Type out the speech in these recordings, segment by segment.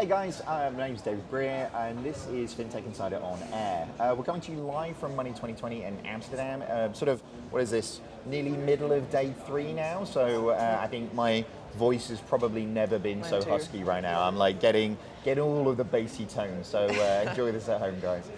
Hey guys, my name's David Brear, and this is Fintech Insider On Air. We're coming to you live from Money2020 in Amsterdam. What is this, nearly middle of day 3 now, so I think my voice has probably never been so husky right now. I'm like getting all of the bassy tones, so enjoy this at home, guys.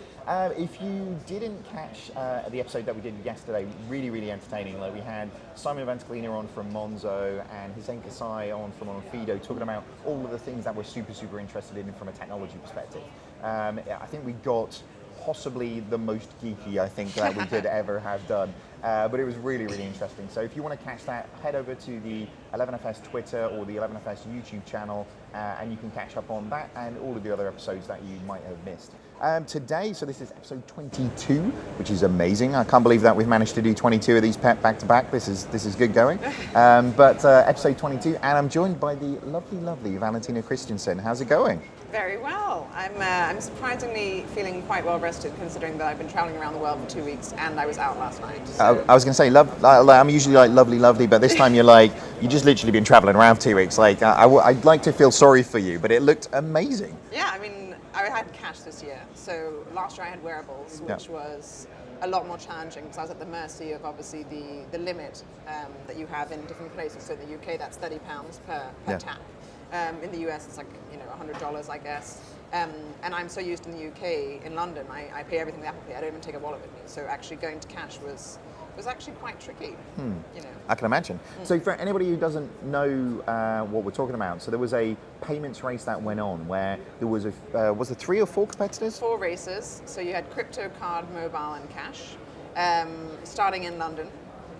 If you didn't catch the episode that we did yesterday, really entertaining. Like we had Simon Vantelina on from Monzo and Hussein Kasai on from Onfido talking about all of the things that we're super interested in from a technology perspective. I think we got possibly the most geeky I think that we could ever have done. But it was really interesting. So if you want to catch that, head over to the 11FS Twitter or the 11FS YouTube channel and you can catch up on that and all of the other episodes that you might have missed. Today, so this is episode 22, which is amazing. I can't believe that we've managed to do 22 of these back to back. This is good going. But episode 22, and I'm joined by the lovely Valentina Kristensen. How's it going? Very well. I'm surprisingly feeling quite well rested, considering that I've been traveling around the world for 2 weeks and I was out last night. So. I was going to say, I'm usually like lovely, but this time you just literally been traveling around for 2 weeks. Like I'd like to feel sorry for you, but it looked amazing. Yeah, I mean, I had cash this year. So last year I had wearables, which was a lot more challenging because I was at the mercy of obviously the limit that you have in different places. So in the UK, that's £30 per tap. In the US, it's like $100, I guess. And I'm so used in the UK, in London, I pay everything with Apple Pay. I don't even take a wallet with me. So actually going to cash was actually quite tricky. I can imagine. So for anybody who doesn't know what we're talking about, so there was a payments race that went on where there was was there 3 or 4 competitors? 4 races. So you had crypto, card, mobile, and cash, starting in London.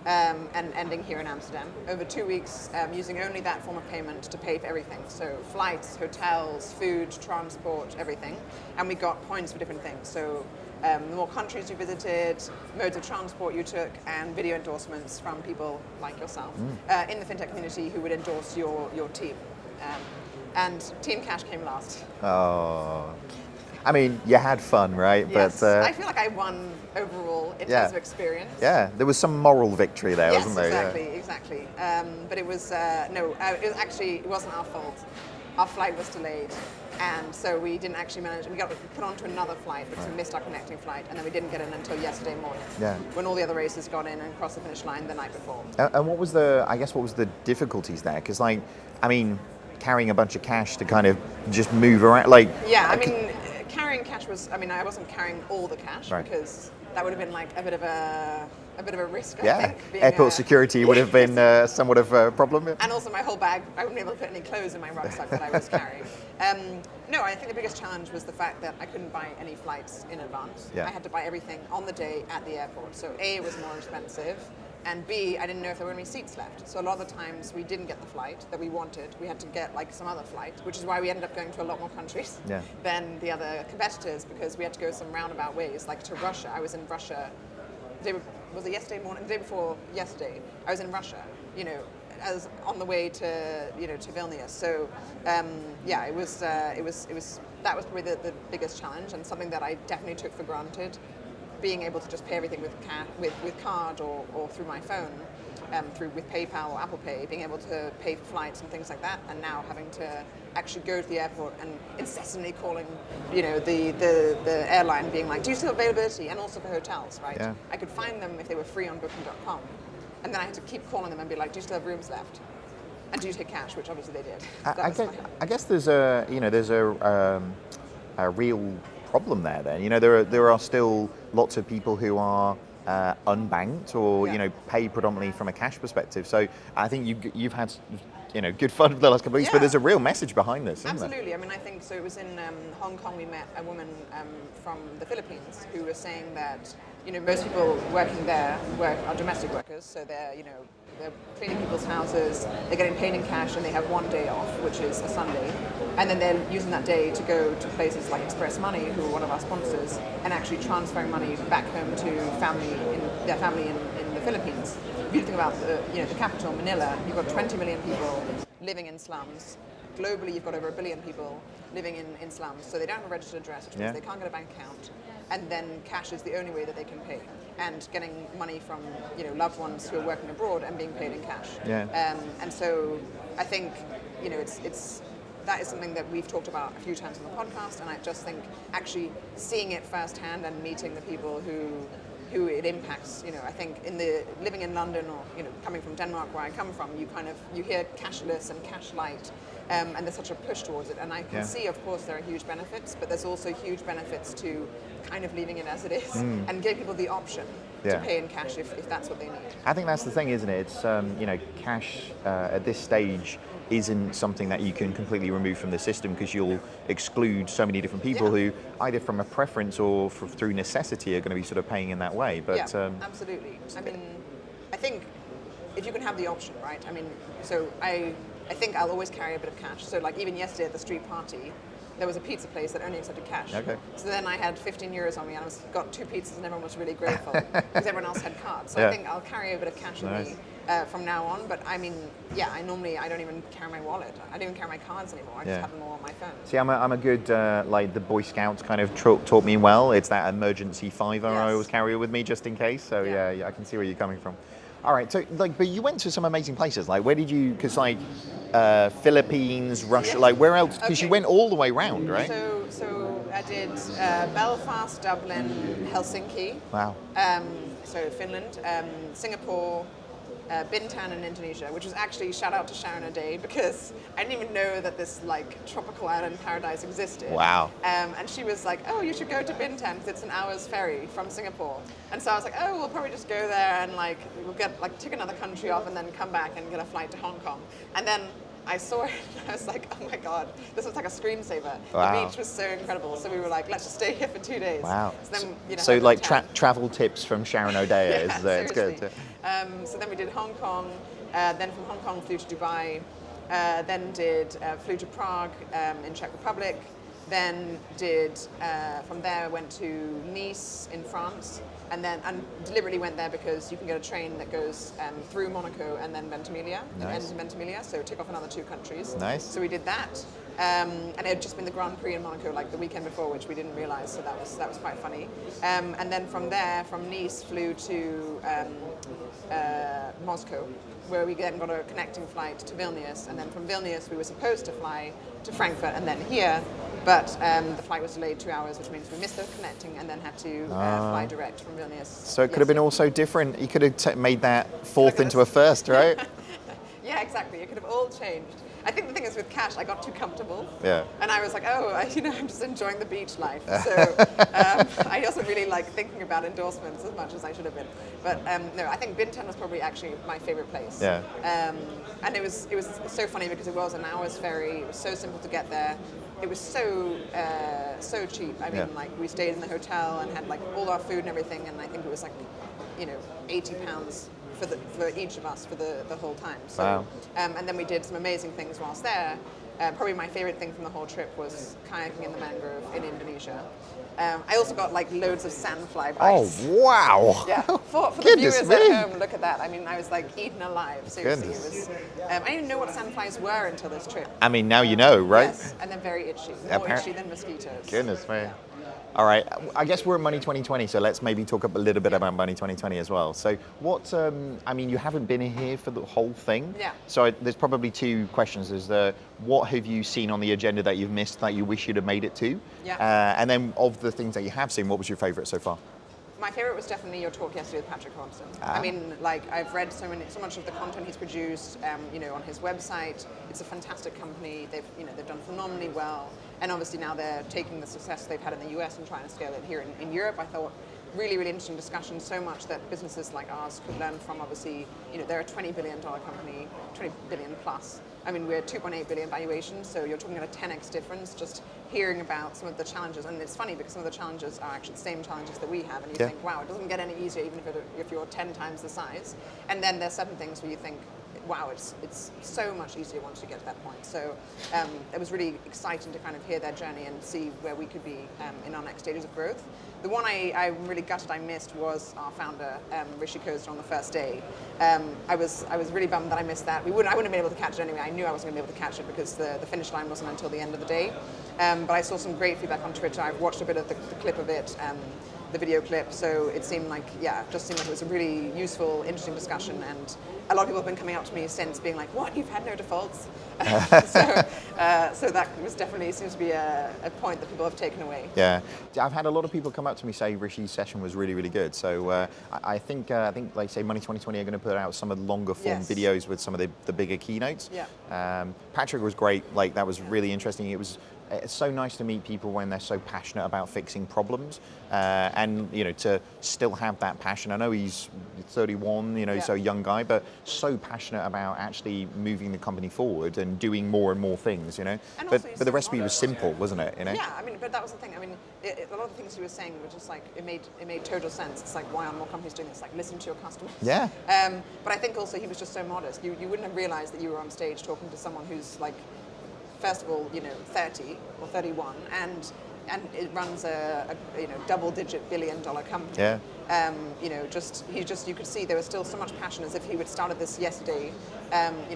And ending here in Amsterdam over 2 weeks, using only that form of payment to pay for everything. So flights, hotels, food, transport, everything. And we got points for different things. So the more countries you visited, modes of transport you took, and video endorsements from people like yourself in the fintech community who would endorse your team. And Team Cash came last. Oh. I mean, you had fun, right? Yes, but I feel like I won overall in terms of experience. Yeah, there was some moral victory there, wasn't there? Exactly. But it was it wasn't our fault. Our flight was delayed, and so we didn't actually manage. We got put onto another flight, but we missed our connecting flight, and then we didn't get in until yesterday morning. Yeah. When all the other races got in and crossed the finish line the night before. And what was the difficulties there? Because carrying a bunch of cash to kind of just move around, carrying cash was, I wasn't carrying all the cash because that would have been like a bit of a risk, I think. Airport security would have been somewhat of a problem. And also my whole bag, I wouldn't be able to put any clothes in my rucksack that I was carrying. No, I think the biggest challenge was the fact that I couldn't buy any flights in advance. I had to buy everything on the day at the airport. So A, it was more expensive. And B, I didn't know if there were any seats left. So a lot of the times we didn't get the flight that we wanted. We had to get some other flight, which is why we ended up going to a lot more countries than the other competitors, because we had to go some roundabout ways, like to Russia. I was in Russia, was it yesterday morning? The day before yesterday, I was in Russia, as on the way to Vilnius. So that was probably the biggest challenge, and something that I definitely took for granted. Being able to just pay everything with card or through my phone, with PayPal or Apple Pay, being able to pay for flights and things like that, and now having to actually go to the airport and incessantly calling, the airline, being like, do you still have availability? And also for hotels, right? Yeah. I could find them if they were free on Booking.com, and then I had to keep calling them and be like, do you still have rooms left? And do you take cash? Which obviously they did. I guess there's a real problem there then. There are still lots of people who are unbanked or pay predominantly from a cash perspective. So I think you've had good fun for the last couple of weeks, but there's a real message behind this, isn't there? Absolutely. I think so. It was in Hong Kong. We met a woman from the Philippines who was saying that most people working there are domestic workers, so they're cleaning people's houses, they're getting paid in cash, and they have one day off, which is a Sunday, and then they're using that day to go to places like Express Money, who are one of our sponsors, and actually transferring money back home to their family in the Philippines. If you think about the capital, Manila, you've got 20 million people living in slums. Globally, you've got over 1 billion people living in slums, so they don't have a registered address, which means they can't get a bank account, and then cash is the only way that they can pay, and getting money from loved ones who are working abroad and being paid in cash. And so I think it's that is something that we've talked about a few times on the podcast, and I just think actually seeing it firsthand and meeting the people who it impacts, I think living in London or coming from Denmark where I come from, you hear cashless and cash light, and there's such a push towards it, and I can see, of course, there are huge benefits, but there's also huge benefits to kind of leaving it as it is and giving people the option to pay in cash if that's what they need. I think that's the thing, isn't it? It's cash at this stage isn't something that you can completely remove from the system, because you'll exclude so many different people who either from a preference or through necessity are going to be sort of paying in that way. But absolutely. I mean, I think if you can have the option, right? I mean, so I think I'll always carry a bit of cash. So like even yesterday at the street party, there was a pizza place that only accepted cash. Okay. So then I had 15 euros on me, and I got 2 pizzas, and everyone was really grateful because everyone else had cards. So I think I'll carry a bit of cash with me from now on. But I mean, I don't even carry my wallet. I don't even carry my cards anymore. I just have them all on my phone. See, I'm a good, like the Boy Scouts kind of taught me well. It's that emergency fiver I always carry with me just in case. So I can see where you're coming from. All right, so but you went to some amazing places. Like, where did you? Because Philippines, Russia. Like, where else? Because you went all the way round, right? So I did Belfast, Dublin, Helsinki. Wow. So Finland, Singapore, Bintan in Indonesia, which was actually shout out to Sharon O'Day, because I didn't even know that this like tropical island paradise existed. Wow. And she was like, oh, you should go to Bintan because it's an hour's ferry from Singapore. And so I was like, oh, we'll probably just go there and like we'll take another country off and then come back and get a flight to Hong Kong. And then I saw it and I was like, oh my God, this was like a screensaver. Wow. The beach was so incredible. So we were like, let's just stay here for 2 days. Wow. So then, so like travel tips from Sharon O'Day it's good. So then we did Hong Kong, then from Hong Kong flew to Dubai, then flew to Prague in Czech Republic, then from there went to Nice in France, and deliberately went there because you can get a train that goes through Monaco and then Ventimiglia, and ends in Ventimiglia, so tick off another 2 countries. Nice. So we did that. And it had just been the Grand Prix in Monaco like the weekend before, which we didn't realize, so that was quite funny. And then from there, from Nice, flew to Moscow, where we then got a connecting flight to Vilnius, and then from Vilnius we were supposed to fly to Frankfurt and then here, but the flight was delayed 2 hours, which means we missed the connecting and then had to fly direct from Vilnius. So it could have been also different. You could have made that fourth into a first, right? Yeah, exactly. It could have all changed. I think the thing is with cash, I got too comfortable. Yeah. And I was like, I'm just enjoying the beach life. So I wasn't really like thinking about endorsements as much as I should have been. But no, I think Bintan was probably actually my favorite place. Yeah. And it was so funny because it was an hour's ferry. It was so simple to get there. It was so cheap. I mean, like we stayed in the hotel and had like all our food and everything, and I think it was like, £80 for each of us for the whole time. So, wow. And then we did some amazing things whilst there. Probably my favorite thing from the whole trip was kayaking in the mangrove in Indonesia. I also got like loads of sandfly bites. Oh, wow. Yeah, for the viewers at home, look at that. I mean, I was like eaten alive, seriously. It was, I didn't even know what sandflies were until this trip. I mean, now you know, right? Yes, and they're very itchy, more itchy than mosquitoes. Goodness me. Yeah. All right, I guess we're at Money2020, so let's maybe talk a little bit about Money2020 as well. So what, you haven't been here for the whole thing. Yeah. So there's probably 2 questions. There's what have you seen on the agenda that you've missed that you wish you'd have made it to? Yeah. And then of the things that you have seen, what was your favorite so far? My favorite was definitely your talk yesterday with Patrick Hodgson. I mean, like I've read so much of the content he's produced, on his website. It's a fantastic company. They've done phenomenally well, and obviously now they're taking the success they've had in the US and trying to scale it here in Europe. I thought really, really interesting discussion. So much that businesses like ours could learn from. Obviously, they're a $20 billion company, 20 billion plus. I mean, we're 2.8 billion valuation, so you're talking about a 10x difference. Just hearing about some of the challenges, and it's funny because some of the challenges are actually the same challenges that we have, and you think, wow, it doesn't get any easier even if you're 10 times the size. And then there's certain things where you think, wow, it's so much easier once you get to that point. So it was really exciting to kind of hear their journey and see where we could be in our next stages of growth. The one I'm really gutted I missed was our founder, Rishi Khosla, on the first day. I was really bummed that I missed that. I wouldn't have been able to catch it anyway. I knew I wasn't going to be able to catch it because the finish line wasn't until the end of the day. But I saw some great feedback on Twitter. I've watched a bit of the clip of it, the video clip, so it seemed like, just seemed like it was a really useful, interesting discussion, and a lot of people have been coming up to me since being like, what, you've had no defaults? So that was definitely seems to be a point that people have taken away. Yeah, I've had a lot of people come up to me say Rishi's session was really, really good. So I think like say Money2020 are going to put out some of the longer form videos with some of the bigger keynotes. Yeah. Patrick was great. Like that was really interesting. It's so nice to meet people when they're so passionate about fixing problems, and to still have that passion. I know he's 31, so a young guy, but so passionate about actually moving the company forward and doing more and more things. But the recipe was simple, wasn't it? Yeah, I mean, but that was the thing. I mean, a lot of the things he was saying were just like it made total sense. It's like, why aren't more companies doing this? Like, listen to your customers. Yeah. But I think also he was just so modest. You wouldn't have realized that you were on stage talking to someone who's like, first of all, 30 or 31, and it runs a double-digit billion-dollar company. Yeah. You could see there was still so much passion, as if he had started this yesterday,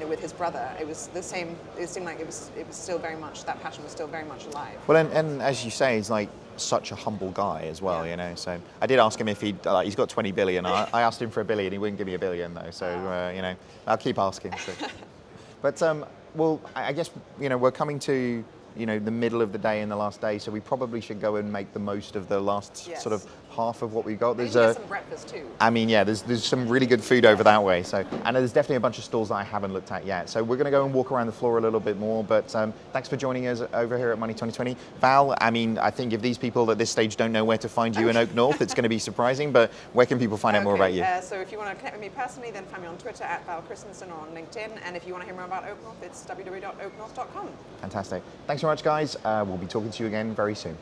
with his brother. It was the same. It seemed like it was still very much, that passion was still very much alive. Well, and as you say, he's like such a humble guy as well. So I did ask him if he's got 20 billion. I asked him for $1 billion. He wouldn't give me $1 billion though. So I'll keep asking. So. But well, I guess we're coming to the middle of the day and the last day, so we probably should go and make the most of the last sort of half of what we got. There's some breakfast too. I mean, there's some really good food over that way. So, and there's definitely a bunch of stalls that I haven't looked at yet. So we're going to go and walk around the floor a little bit more. But thanks for joining us over here at Money2020. Val, I mean, I think if these people at this stage don't know where to find you in Oaknorth, it's going to be surprising. But where can people find out more about you? So if you want to connect with me personally, then find me on Twitter at Val Kristensen or on LinkedIn. And if you want to hear more about Oaknorth, it's www.oaknorth.com. Fantastic. Thanks so much, guys. We'll be talking to you again very soon.